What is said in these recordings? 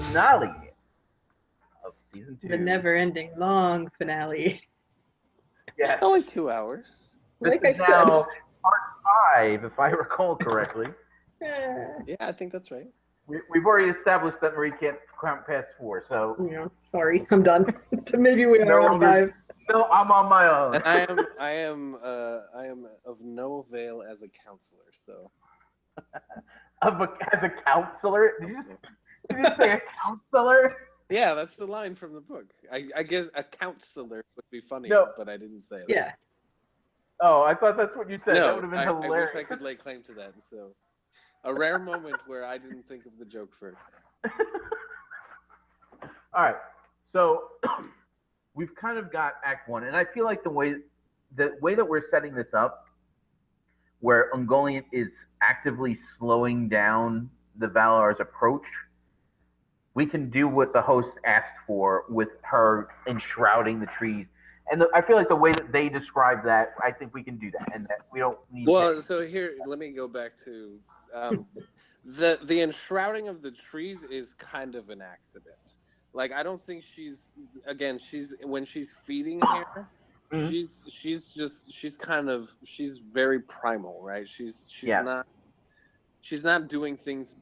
finale of season 2. The never-ending long finale. Yes. Only 2 hours. This is now part 5, if I recall correctly. Yeah, I think that's right. We've already established that Marie can't count past 4, so... Yeah, sorry, I'm done. So maybe we are on 5. No, I'm on my own. And I am of no avail as a counselor, so... As a counselor? Did you say a counselor? Yeah, that's the line from the book. I guess a counselor would be funny, but I didn't say it. Yeah. Oh, I thought that's what you said. No, that would have been hilarious. I wish I could lay claim to that. So, a rare moment where I didn't think of the joke first. All right, so we've kind of got Act 1, and I feel like the way that we're setting this up, where Ungoliant is actively slowing down the Valar's approach, we can do what the host asked for with her enshrouding the trees. And I feel like the way that they describe that, I think we can do that, and that we don't need. Well, so here, let me go back to the enshrouding of the trees is kind of an accident. Like, I don't think she's when she's feeding here, she's very primal, right? She's not doing things.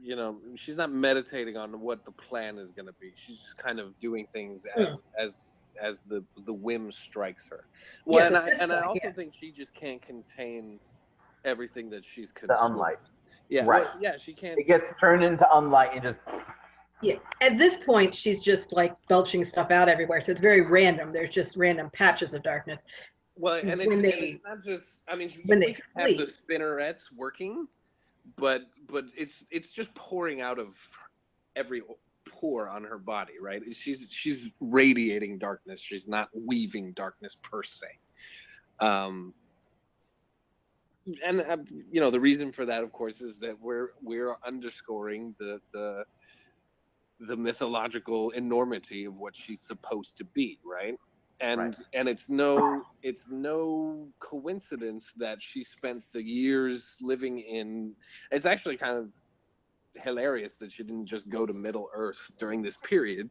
You know, she's not meditating on what the plan is going to be. She's just kind of doing things as the whim strikes her. Well, yes, I also think she just can't contain everything that she's consuming. The unlight. Yeah, right. Well, yeah, she can't. It gets turned into unlight and just. Yeah, at this point, she's just like belching stuff out everywhere. So it's very random. There's just random patches of darkness. Well, and it's not just. I mean, when they have the spinnerets working. But it's just pouring out of every pore on her body, right? She's radiating darkness. She's not weaving darkness per se. And the reason for that, of course, is that we're underscoring the mythological enormity of what she's supposed to be, right? And it's no coincidence that she spent the years living in. It's actually kind of hilarious that she didn't just go to Middle Earth during this period,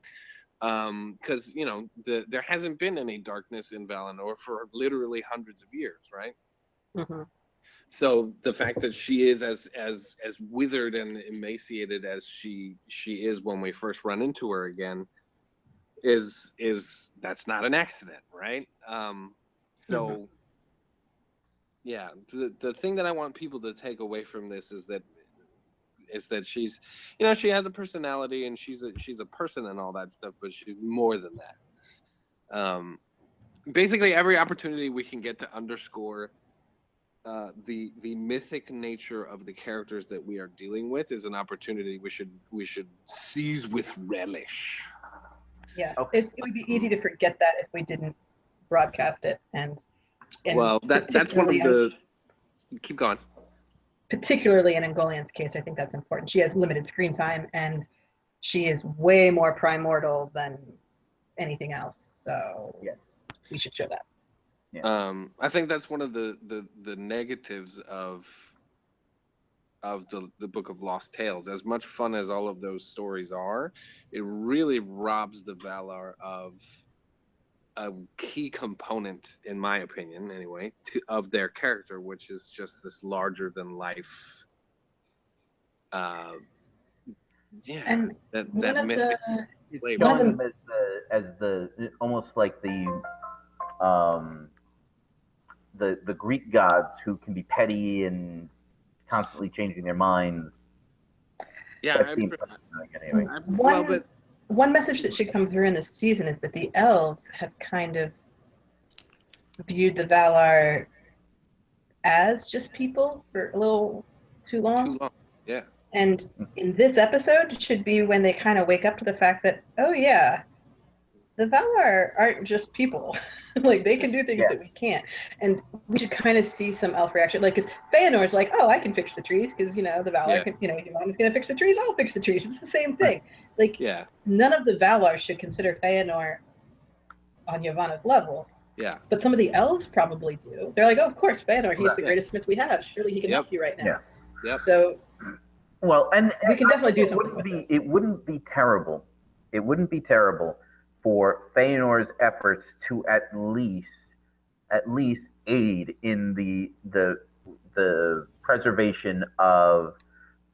because there hasn't been any darkness in Valinor for literally hundreds of years, right? Mm-hmm. So the fact that she is as withered and emaciated as she is when we first run into her again. Is that's not an accident, right? Yeah, the thing that I want people to take away from this is that she's, she has a personality and she's a person and all that stuff, but she's more than that. Basically, every opportunity we can get to underscore the mythic nature of the characters that we are dealing with is an opportunity we should seize with relish. Yes, it would be easy to forget that if we didn't broadcast it, and well, that's one of the. Keep going. Particularly in Ungoliant's case, I think that's important. She has limited screen time, and she is way more primordial than anything else. So we should show that. Yeah. I think that's one of the negatives of the Book of Lost Tales. As much fun as all of those stories are, it really robs the Valar of a key component, in my opinion, anyway, of their character, which is just this larger than life. And that mystic flavor. As the almost like the Greek gods who can be petty and constantly changing their minds. Yeah, one message that should come through in this season is that the elves have kind of viewed the Valar as just people for a little too long. Yeah. And in this episode should be when they kind of wake up to the fact that, oh yeah, the Valar aren't just people. Like, they can do things that we can't. And we should kind of see some elf reaction. Like, because Feanor's like, oh, I can fix the trees because, the Valar can, Yavanna's going to fix the trees. I'll fix the trees. It's the same thing. Like, none of the Valar should consider Feanor on Yavanna's level. Yeah. But some of the elves probably do. They're like, oh, of course, Feanor, he's the greatest smith we have. Surely he can help you right now. Yeah. So Well, and we can definitely do it something wouldn't with be this. it wouldn't be terrible. It wouldn't be terrible for Feanor's efforts to at least aid in the preservation of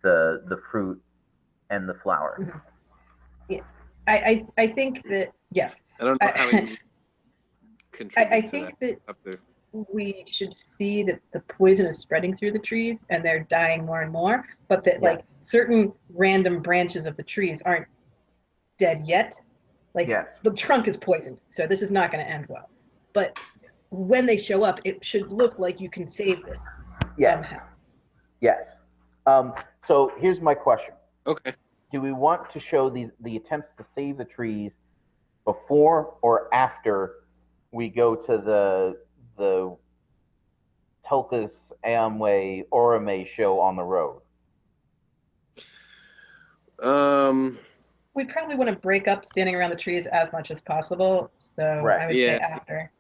the fruit and the flower. Mhm. Yeah. I think that, yes. I don't know how he would contribute I to think that. that we should see that the poison is spreading through the trees and they're dying more and more, but that Yeah. like certain random branches of the trees aren't dead yet. Like Yes. the trunk is poisoned, so this is not going to end well. But when they show up, it should look like you can save this Yes. somehow. Yes. So here's my question. Okay. Do we want to show the attempts to save the trees before or after we go to the Tulkas Amway Orome show on the road? We probably want to break up standing around the trees as much as possible, so Right. I would say after.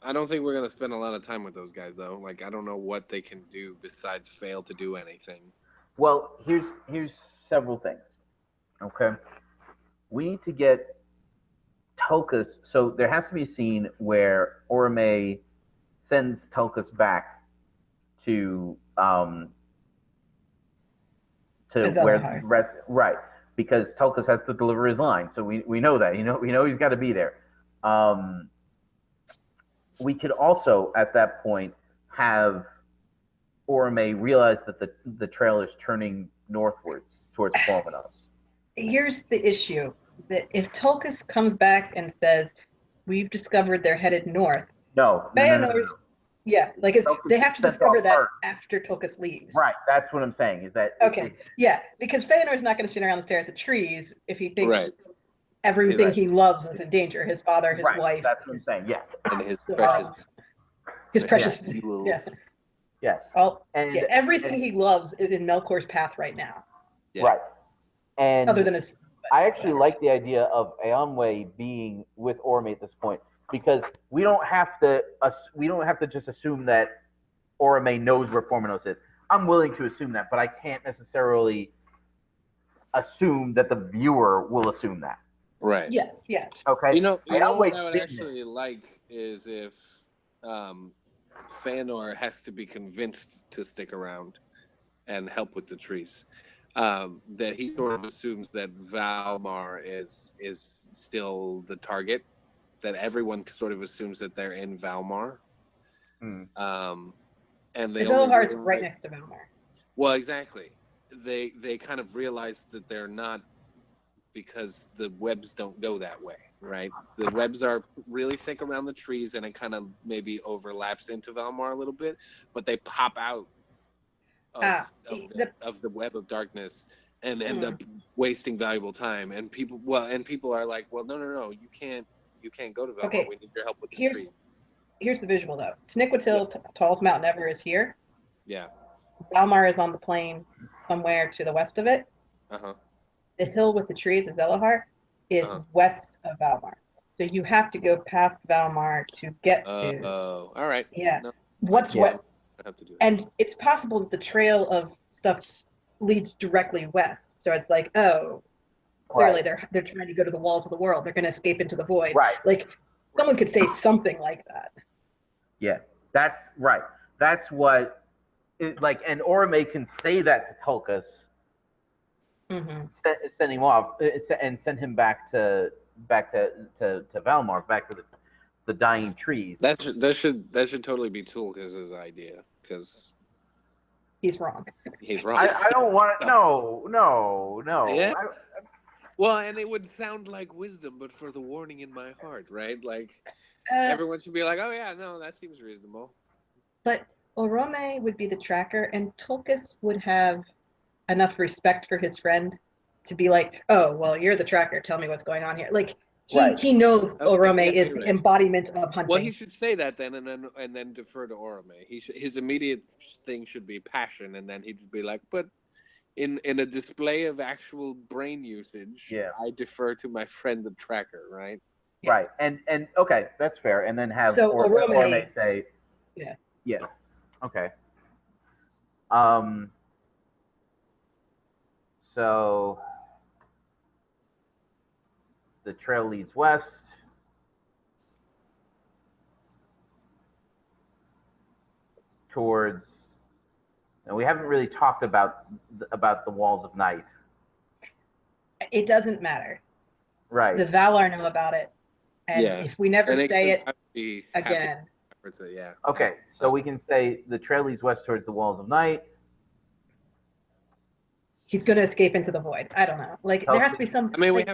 I don't think we're gonna spend a lot of time with those guys though. Like I don't know what they can do besides fail to do anything. Well, here's several things. Okay, we need to get Tulkas. So there has to be a scene where Orome sends Tulkas back to where Azalahar. the rest, right, because Tulkas has to deliver his line. So we know that. We know he's got to be there. We could also at that point have Orome realize that the trail is turning northwards towards Formanos. Here's the issue: that if Tulkas comes back and says, "We've discovered they're headed north," No. Feanor's, yeah, like they have to discover that first. after Tulkas leaves. Right, that's what I'm saying. Is that Okay, yeah, because Feanor's not going to stand around and stare at the trees if he thinks everything he loves is in danger. His father, his wife. That's what I'm saying. Yes. And his precious, his precious jewels. Yeah. Yes. Everything he loves is in Melkor's path right now. Yeah. Right. And other than his, I actually like the idea of Aonwe being with Orme at this point because we don't have to just assume that Orme knows where Formanos is. I'm willing to assume that, but I can't necessarily assume that the viewer will assume that. Right. Yes. Okay. You know what I would actually like is if Feanor has to be convinced to stick around and help with the trees. That he sort of assumes that Valmar is still the target. That everyone sort of assumes that they're in Valmar. And Azalahar is right next to Valmar. Well, exactly. They kind of realize that they're not, because the webs don't go that way, right? The webs are really thick around the trees, and it kind of maybe overlaps into Valmar a little bit, but they pop out of the web of darkness and end up wasting valuable time. And people are like, well, no, you can't go to Valmar. Okay. We need your help with the trees. Here's the visual though. Taniquetil, tallest mountain ever, is here. Yeah. Valmar is on the plain somewhere to the west of it. The hill with the trees at Zelahar is west of Valmar. So you have to go past Valmar to get to. Oh, all right. Yeah. No, what's what? I have to do it. And it's possible that the trail of stuff leads directly west. So it's like, oh, clearly they're trying to go to the walls of the world. They're going to escape into the void. Right. Like someone could say something like that. Yeah, that's right. That's what, and Orome can say that to Tulkas, send him off, and send him back to Valmar, back to the dying trees. That should totally be Tulkas' idea, because he's wrong. He's wrong. I don't want to. No. Yeah. Well, and it would sound like wisdom, but for the warning in my heart, right? Like everyone should be like, "Oh yeah, no, that seems reasonable." But Orome would be the tracker, and Tulkas would have enough respect for his friend to be like, "Oh, well, you're the tracker. Tell me what's going on here." Like he knows Orome is the embodiment of hunting. Well, he should say that then, and then defer to Orome. His immediate thing should be passion, and then he'd be like, "But." In a display of actual brain usage, I defer to my friend the tracker, right? Yes. Right, and okay, that's fair. And then have Orome say, yeah, okay. So the trail leads west. Towards, and we haven't really talked about the walls of night. It doesn't matter. Right. The Valar know about it, and if we never say it again. Yeah. Okay, so we can say the trail leads west towards the walls of night. He's going to escape into the void. I don't know. Like there has to be some. I mean, like,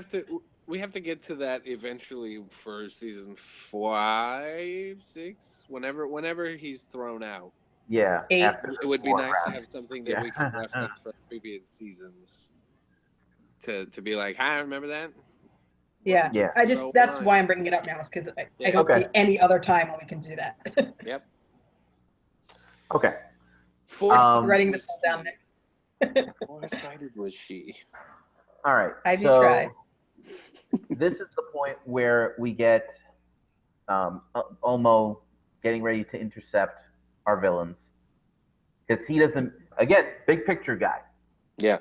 we have to get to that eventually for season 5, 6, whenever he's thrown out. Yeah. 8. It would be nice to have something that we can reference from previous seasons to be like, hi, remember that? Yeah. That's why I'm bringing it up now, is because I don't see any other time when we can do that. Yep. Okay. Writing this all down, Nick. Foresighted was she. All right. I do try. This is the point where we get Ulmo getting ready to intercept our villains, because he doesn't, again, big picture guy. Yeah.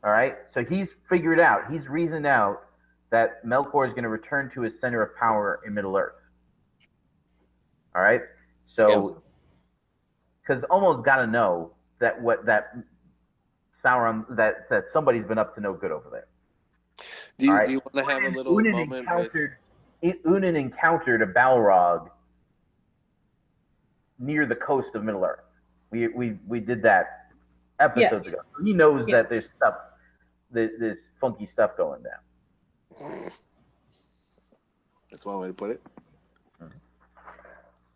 All right. So he's figured out, he's reasoned out that Melkor is going to return to his center of power in Middle Earth. All right. So, because Ulmo's got to know that Sauron, that somebody's been up to no good over there. Do you want to have a little moment Unin encountered a Balrog near the coast of Middle Earth. We did that episodes ago. He knows that there's stuff, there's funky stuff going down. That's one way to put it.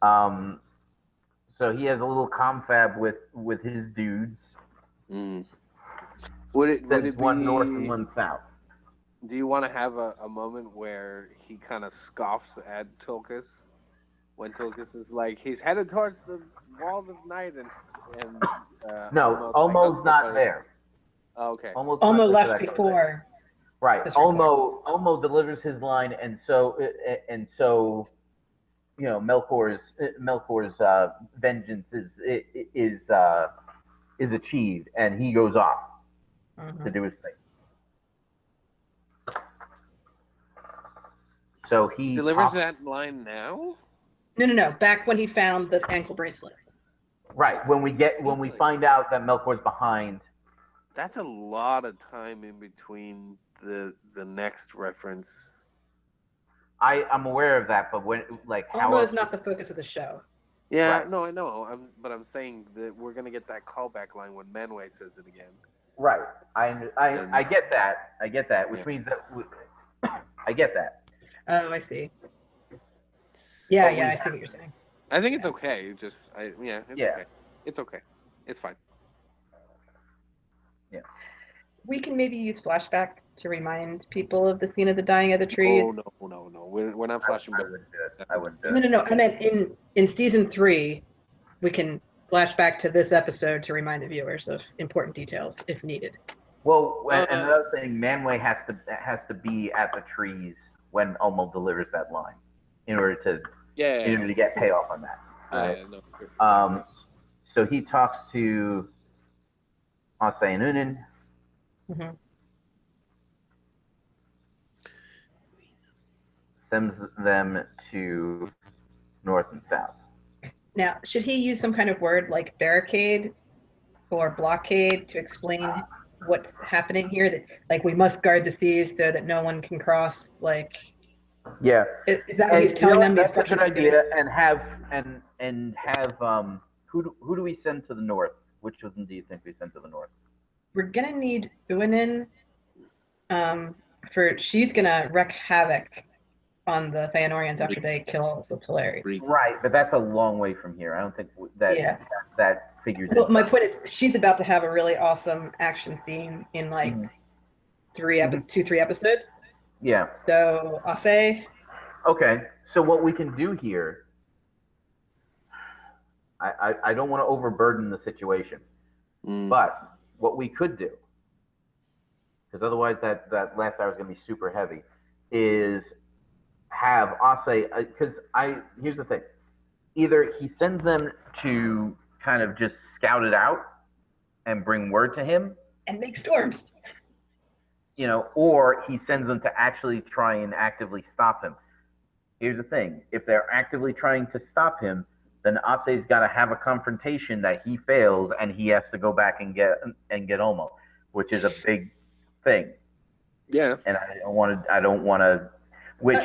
So he has a little confab with his dudes. Would it be one north and one south? Do you want to have a moment where he kind of scoffs at Tulkas when Tulkas is like, he's headed towards the walls of night, and no, Ulmo's not there. Oh, okay. Ulmo left before. Right. Ulmo delivers his line, and so you know, Melkor's vengeance is achieved, and he goes off to do his thing. So he delivers that line now? No. Back when he found the ankle bracelets. Right. When we find out that Melkor's behind. That's a lot of time in between the next reference. I'm aware of that, but Ulmo is not the focus of the show. Yeah, right. No, I know. But I'm saying that we're gonna get that callback line when Manwë says it again. Right. I get that. Which means that I get that. Oh, I see. Yeah, I see what you're saying. I think it's okay. Okay. It's okay. It's fine. Yeah. We can maybe use flashback to remind people of the scene of the dying of the trees. Oh, no. We're not flashing back. I wouldn't do it. No. I meant in season 3, we can flash back to this episode to remind the viewers of important details if needed. Well, another thing, Manwë has to be at the trees when Ulmo delivers that line in order to get payoff on that. Right? So he talks to Ase and Unin. Sends them to north and south. Now, should he use some kind of word like barricade or blockade to explain what's happening here? That, like, we must guard the seas so that no one can cross. Like, is that what he's telling them? That's a good idea. And have who do we send to the north? Which of them do you think we send to the north? We're gonna need Uinen. She's gonna wreak havoc on the Feanorians after they kill the Teleri. Right, but that's a long way from here. I don't think that figures. Well, my point is, she's about to have a really awesome action scene in like 3 episodes. Yeah. So Ase. Okay, so what we can do here, I don't want to overburden the situation, but what we could do, because otherwise that last hour is going to be super heavy, is have Ase, because here's the thing, either he sends them to kind of just scout it out and bring word to him, and make storms. You know, or he sends them to actually try and actively stop him. Here's the thing: if they're actively trying to stop him, then Ase's got to have a confrontation that he fails, and he has to go back and get Ulmo, which is a big thing. Yeah, and I don't want to. Which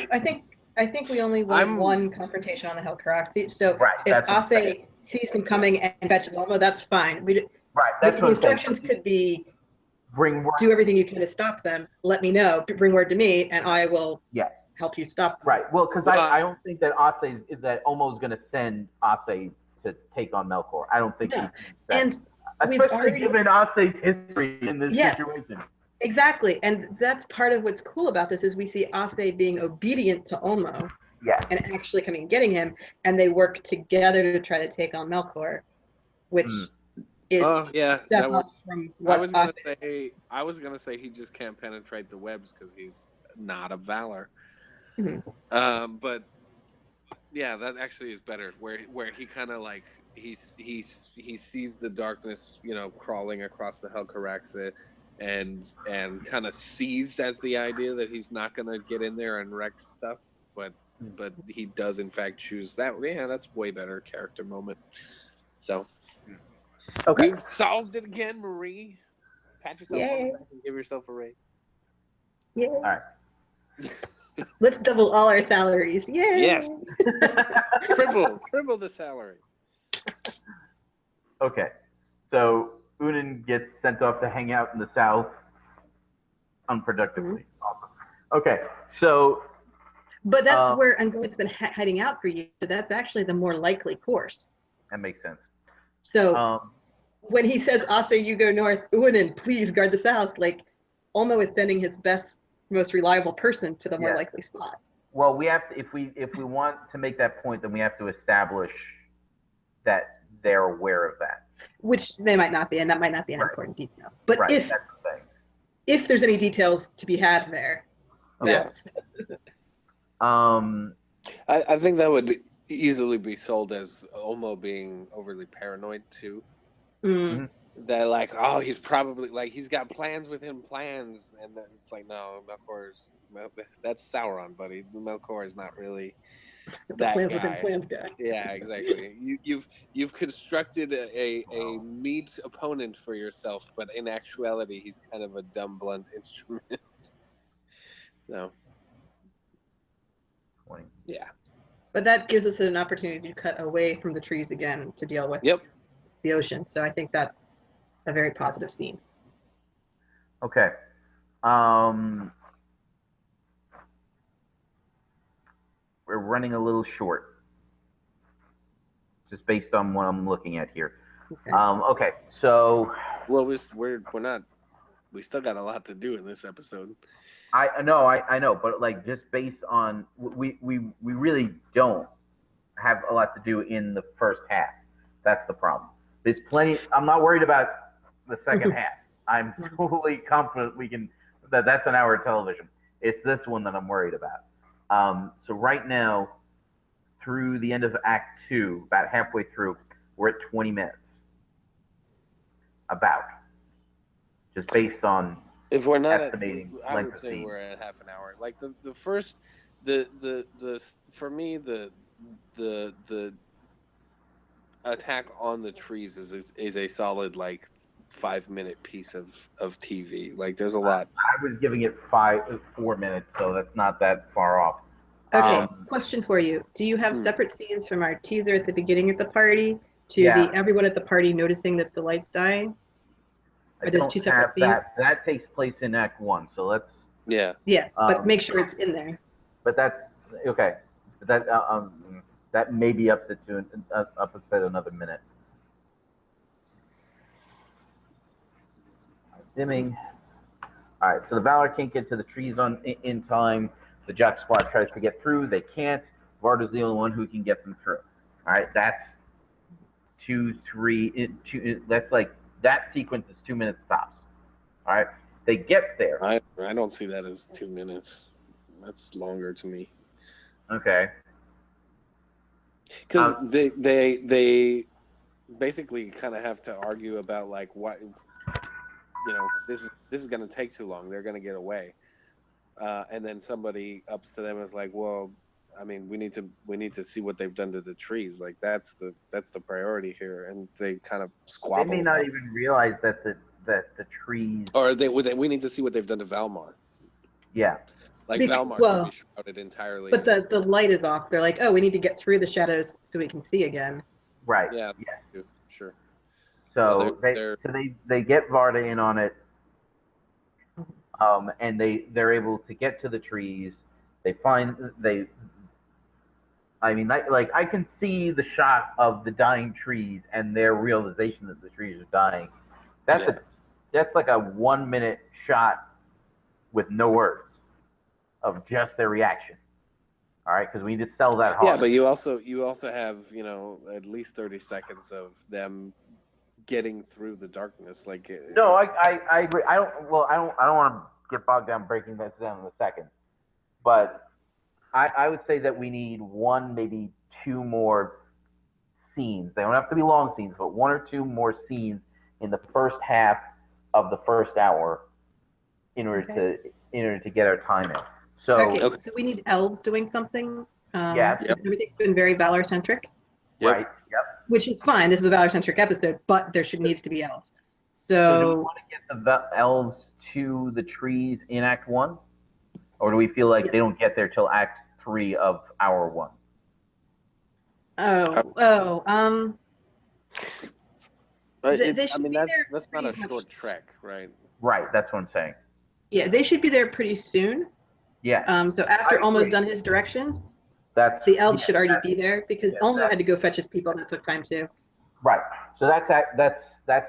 I think we only want one confrontation on the Helcaraxi. So right, if Ase sees him coming and fetches Ulmo, that's fine. Right, that's the instructions could be do everything you can to stop them. Let me know. Bring word to me, and I will help you stop them. Right. Well, because I don't think that Ulmo's going to send Ase to take on Melkor. I don't think. No. And especially given Ase's history in this situation. Exactly, and that's part of what's cool about this is we see Ase being obedient to Ulmo, and actually coming and getting him, and they work together to try to take on Melkor, which is step up from what I was gonna say he just can't penetrate the webs because he's not a Valar. But yeah, that actually is better. Where he kind of like he sees the darkness, you know, crawling across the Helcaraxi. And kind of seized at the idea that he's not gonna get in there and wreck stuff, but he does in fact choose that. Yeah, that's way better character moment. So, we've solved it again, Marie. Pat yourself on the back and give yourself a raise. Yeah. All right. Let's double all our salaries. Yay! Yes. triple the salary. Okay, so Unan gets sent off to hang out in the south unproductively. Awesome. Okay, so. But that's where Ungoliant's been hiding out for you, so that's actually the more likely course. That makes sense. So when he says, Ase, you go north, Unan, please guard the south, like, Ulmo is sending his best, most reliable person to the more likely spot. Well, we have to, if we want to make that point, then we have to establish that they're aware of that. Which they might not be, and that might not be an important detail. But if there's any details to be had there, that's... I think that would easily be sold as Ulmo being overly paranoid too. Mm-hmm. That like, oh, he's probably like he's got plans within plans, and then it's like, no, Melkor's that's Sauron, buddy. Melkor is not really that plans guy. Within plans guy. Yeah, exactly. You've constructed a meat opponent for yourself, but in actuality, he's kind of a dumb, blunt instrument. So. Yeah. But that gives us an opportunity to cut away from the trees again to deal with the ocean. So I think that's a very positive scene. Okay. We're running a little short, just based on what I'm looking at here. Okay. So. Well, we're not. We still got a lot to do in this episode. I know, but like just based on we really don't have a lot to do in the first half. That's the problem. There's plenty. I'm not worried about the second half. I'm totally confident we can. That's an hour of television. It's this one that I'm worried about. So right now, through the end of Act 2, about halfway through, we're at 20 minutes. About. Just based on. If we're not estimating I would say we're at half an hour. Like the first for me the attack on the trees is a solid like 5-minute piece of TV. Like there's a lot. I was giving it 4 minutes, so that's not that far off. Okay, question for you. Do you have separate scenes from our teaser at the beginning of the party to everyone at the party noticing that the light's dying? Are those two separate scenes? That takes place in Act 1, so let's... Yeah, but make sure it's in there. But that's... Okay. That maybe ups it another minute. Dimming. All right, so the Valor can't get to the trees in time. The Jack Squad tries to get through. They can't. Varda's the only one who can get them through. All right, that's 2, 3... That's like... That sequence is 2 minutes tops. All right, they get there. I don't see that as 2 minutes. That's longer to me. Okay. Because they basically kind of have to argue about like what this is going to take too long. They're going to get away. And then somebody ups to them and is like, well, I mean, we need to see what they've done to the trees. Like that's the priority here. And they kind of squabble. They may not even realize that the trees. Or we need to see what they've done to Valmar. Yeah. Like Valmar can be shrouded entirely. But the light is off. They're like, oh, we need to get through the shadows so we can see again. Right. Yeah. Sure. So they get Varda in on it. And they're able to get to the trees. I can see the shot of the dying trees and their realization that the trees are dying. That's like a 1 minute shot with no words of just their reaction. All right, because we need to sell that hard. Yeah, but you also have at least 30 seconds of them getting through the darkness. Like no, I agree. I don't want to get bogged down breaking this down in a second, but I would say that we need one, maybe two more scenes. They don't have to be long scenes, but one or two more scenes in the first half of the first hour in order to get our time in. So so we need elves doing something. Yes. Because everything's been very Valor centric. Yep. Right. Yep. Which is fine. This is a Valor centric episode, but there needs to be elves. So do we want to get the elves to the trees in Act 1? Or do we feel like they don't get there till Act 3 of Hour 1? That's not a short trek, right? Right, that's what I'm saying. Yeah, they should be there pretty soon. Yeah. So after Ulmo's done his directions, the elves should already be there because Ulmo had to go fetch his people, and that took time too. Right. So that's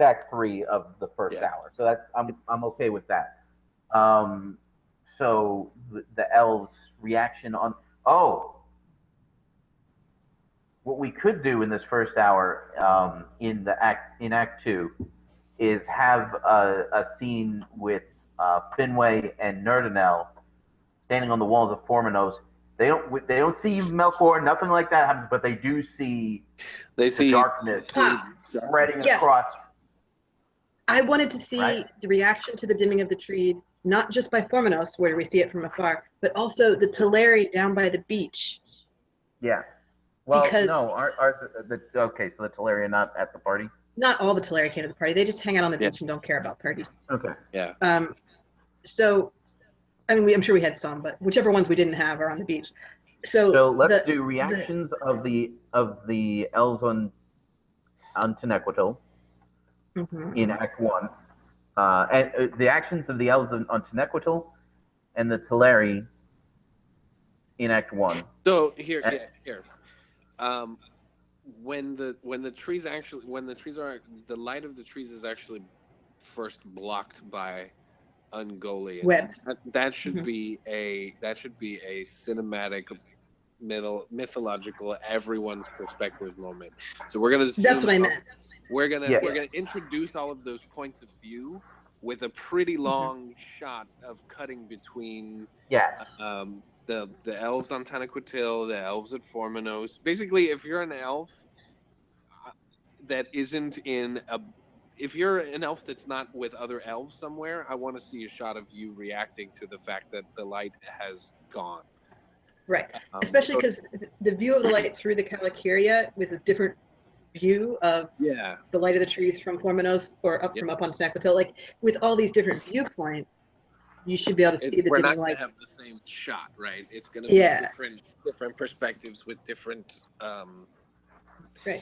Act 3 of the first hour. So I'm okay with that. So the elves' reaction on what we could do in this first hour in Act 2 is have a scene with Finwe and Nerdanel standing on the walls of Formanos. They don't see Melkor, nothing like that happens, but they do see the darkness spreading across. I wanted to see the reaction to the dimming of the trees, not just by Formanos, where we see it from afar, but also the Teleri down by the beach. Yeah. Well, no, okay, so the Teleri are not at the party? Not all the Teleri came to the party. They just hang out on the beach and don't care about parties. Okay. Yeah. So, I mean, I'm sure we had some, but whichever ones we didn't have are on the beach. So let's do reactions of the elves on Tenequatil in Act 1, and the actions of the elves on Tenequatil and the Teleri in Act 1. So here. When the trees are the light of the trees is actually first blocked by Ungoliant. Webs. That should be a cinematic mythological everyone's perspective moment. So we're gonna that's what I meant. We're gonna introduce all of those points of view with a pretty long shot of cutting between the elves on Tenequatil, the elves at Formanos. Basically, if you're an elf that isn't if you're an elf that's not with other elves somewhere, I want to see a shot of you reacting to the fact that the light has gone. Right. Especially because the view of the light through the Calicaria was a different view of the light of the trees from Formanos or from up on Tenequatil. Like, with all these different viewpoints, you should be able to see the dimming light. We're not going to have the same shot, right? It's going to be different perspectives with different... Right.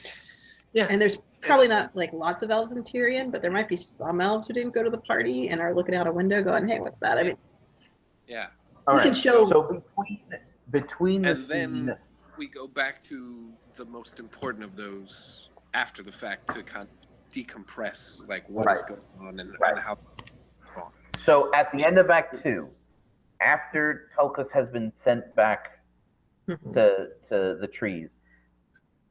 Yeah. And there's probably not like lots of elves in Tyrion, but there might be some elves who didn't go to the party and are looking out a window going, hey, what's that? I mean... Yeah. All can show... So between and then we go back to the most important of those after the fact to kind of decompress, like what is going on and how it's going. So at the end of Act 2, after Tulkas has been sent back to the trees,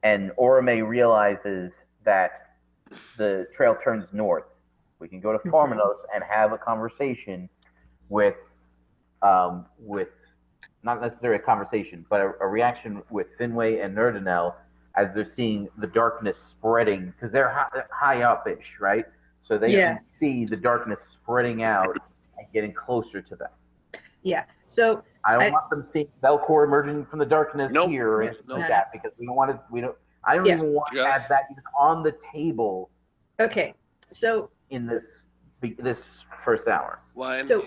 and Orome realizes that the trail turns north, we can go to Formanos and have a conversation with not necessarily a conversation, but a reaction with Finwe and Nerdanel as they're seeing the darkness spreading, because they're high up-ish, right? so they can see the darkness spreading out and getting closer to them. Yeah. So I don't want them seeing Melkor emerging from the darkness here or anything like that, because we don't want to. We don't. I don't even want to have that even on the table. Okay. So in this first hour. So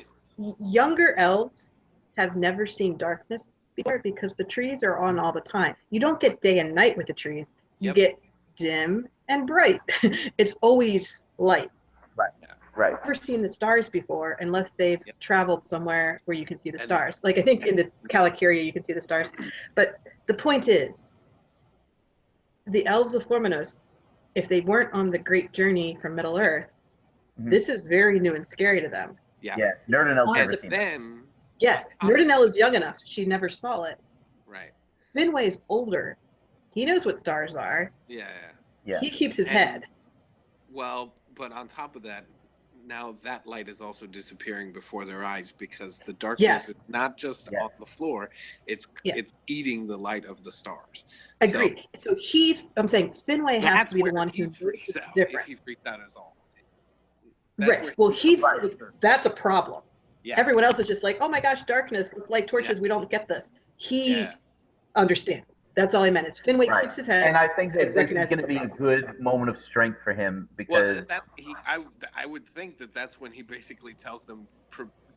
younger elves have never seen darkness before because the trees are on all the time. You don't get day and night with the trees. You get dim and bright. It's always light. Right. Right. Never seen the stars before unless they've traveled somewhere where you can see the stars. Like I think in the Calacuria you can see the stars. But the point is, the elves of Formonos, if they weren't on the great journey from Middle Earth, this is very new and scary to them. Yeah. Nerdinel's never seen it. Yes, Nerdinel is young enough. She never saw it. Right. Finwe is older. He knows what stars are. Yeah. He keeps his head. Well, but on top of that, now that light is also disappearing before their eyes because the darkness is not just on the floor; it's eating the light of the stars. Agreed. So I'm saying Finwe has to be the one who freaks out. Difference. If he freaked out at all. Right. Well, that's a problem. Yeah. Everyone else is just like, oh my gosh, darkness. It's like torches. We don't get this. He understands. That's all I meant. Is Finwe keeps his head. And I think that this is going to be a good moment of strength for him because I would think that that's when he basically tells them,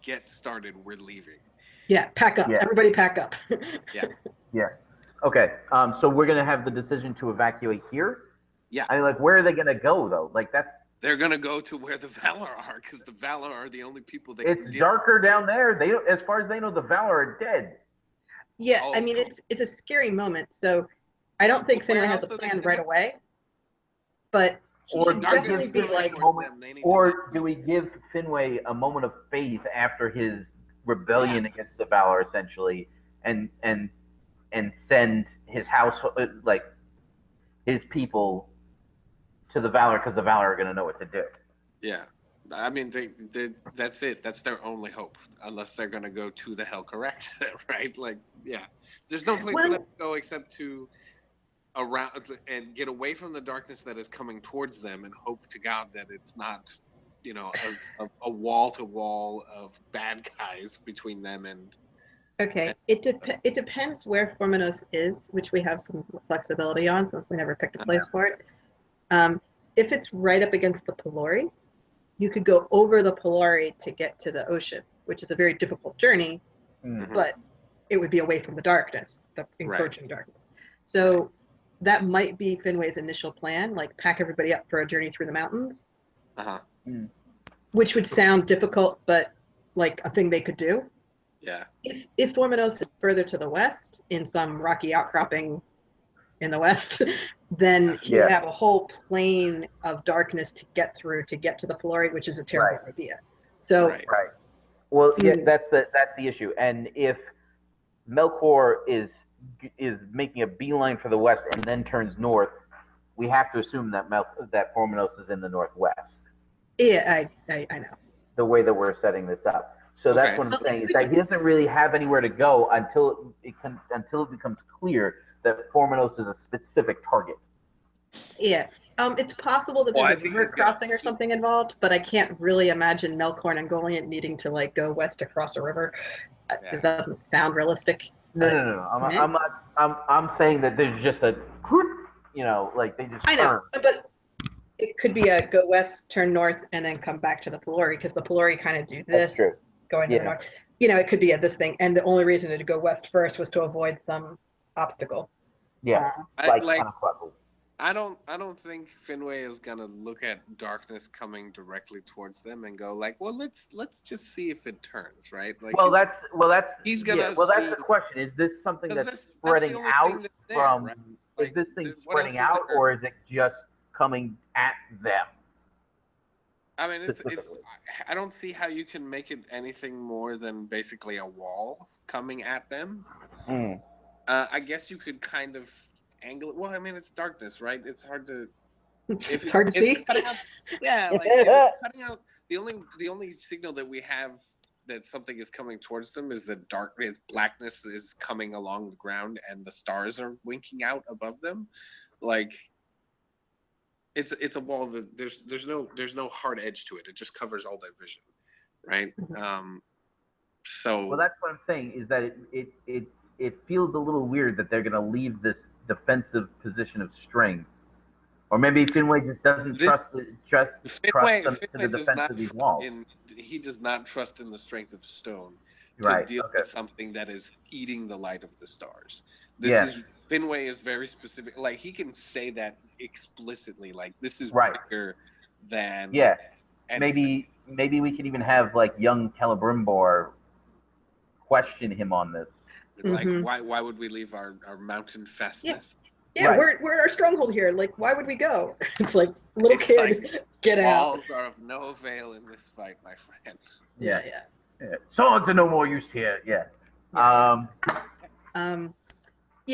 "Get started. We're leaving." Yeah. Pack up. Everybody, pack up. Yeah. Okay. So we're going to have the decision to evacuate here. Yeah. I mean, like, where are they going to go though? Like that's. They're gonna go to where the Valar are, because the Valar are the only people that. It's darker down there. They, as far as they know, the Valar are dead. Yeah, I mean it's a scary moment. So I don't think Finwe has a plan right away, but he should definitely be like. Or do we give Finwe a moment of faith after his rebellion against the Valar, essentially, and send his house, like his people, to the Valar, because the Valar are going to know what to do. Yeah. I mean, that's it. That's their only hope, unless they're going to go to the Helcorrect, right? Like, there's no place for them to go except to around and get away from the darkness that is coming towards them, and hope to God that it's not, a wall to wall of bad guys between them and. Okay, it depends where Formonos is, which we have some flexibility on since we never picked a place for it. If it's right up against the Pelori, you could go over the Pelori to get to the ocean, which is a very difficult journey, but it would be away from the darkness, the encroaching darkness. So that might be Finway's initial plan, like pack everybody up for a journey through the mountains, which would sound difficult, but like a thing they could do. Yeah. If Formonos is further to the west in some rocky outcropping in the west, then he would have a whole plane of darkness to get through to get to the Pelori, which is a terrible idea. So well, that's the issue. And if Melkor is making a beeline for the west and then turns north, we have to assume that that Formonos is in the northwest. Yeah, I know. The way that we're setting this up. So that's what I'm saying, is that he doesn't really have anywhere to go until it becomes clear that Formonos is a specific target. Yeah. It's possible that there's a river crossing or something involved, but I can't really imagine Melkor and Ungoliant needing to like go west across a river. It doesn't sound realistic. No. I'm saying that there's just a, like they just. I know, but it could be a go west, turn north, and then come back to the Pelori, because the Pelori kind of do this, going to the north. It could be this thing, and the only reason to go west first was to avoid some obstacle. Yeah, I don't think Finwe is gonna look at darkness coming directly towards them and go like, well, let's just see if it turns, right? Like, he's gonna. Well, that's the question. Is this something that's spreading out from? Right? Like, is this thing spreading out, or is it just coming at them? I mean, it's. I don't see how you can make it anything more than basically a wall coming at them. I guess you could kind of angle it. Well, I mean, it's darkness, right? It's hard to. It's hard to see. Cutting out, if it's cutting out. The only signal that we have that something is coming towards them is that darkness, blackness is coming along the ground, and the stars are winking out above them, like. it's a wall that there's no hard edge to it. It just covers all their vision, right? So well, that's what I'm saying is that it feels a little weird that they're going to leave this defensive position of strength, or maybe Finwe just doesn't trust them to the defense of these walls. He does not trust in the strength of stone to Right. deal Okay. with something that is eating the light of the stars. Finwe is very specific. Like, he can say that explicitly. Like, this is bigger than anything. Maybe we could even have like young Celebrimbor question him on this. Like, why would we leave our mountain fastness? Yeah, we're in our stronghold here. Like, why would we go? It's like, little kid, like, get out. Walls are of no avail in this fight, my friend. Yeah. Swords are no more use here. Yeah.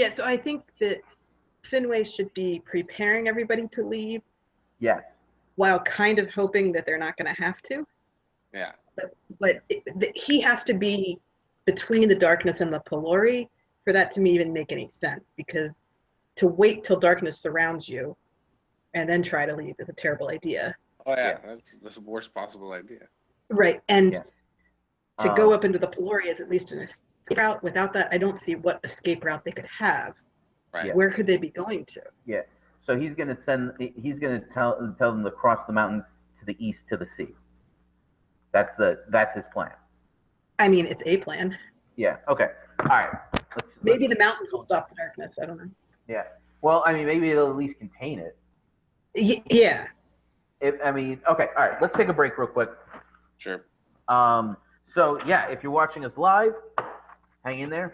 So I think that Finwe should be preparing everybody to leave. Yes. While kind of hoping that they're not going to have to. Yeah. But he has to be between the darkness and the Pelori for that to even make any sense, because to wait till darkness surrounds you and then try to leave is a terrible idea. Oh yeah, that's the worst possible idea. Right, and to go up into the Pelori is at least an escape route. Without that, I don't see what escape route they could have. Right. Where could they be going to? Yeah. So he's going to tell them to cross the mountains to the east to the sea. That's his plan. I mean, it's a plan. Yeah. Okay. All right. Maybe the mountains will stop the darkness. I don't know. Yeah. Well, I mean, maybe it'll at least contain it. Yeah. Okay. All right. Let's take a break real quick. Sure. So yeah, if you're watching us live, hang in there.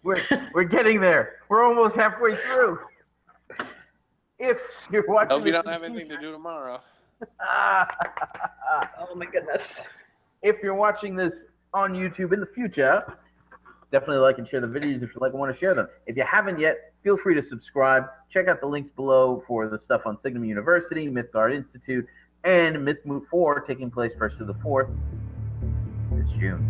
We're getting there. We're almost halfway through. If you're watching, hope you don't have anything to do tomorrow. Oh my goodness. If you're watching this on YouTube in the future, definitely like and share the videos if you like and want to share them. If you haven't yet, feel free to subscribe. Check out the links below for the stuff on Signum University, Mythgard Institute, and Myth Moot 4 taking place 1st to the 4th this June.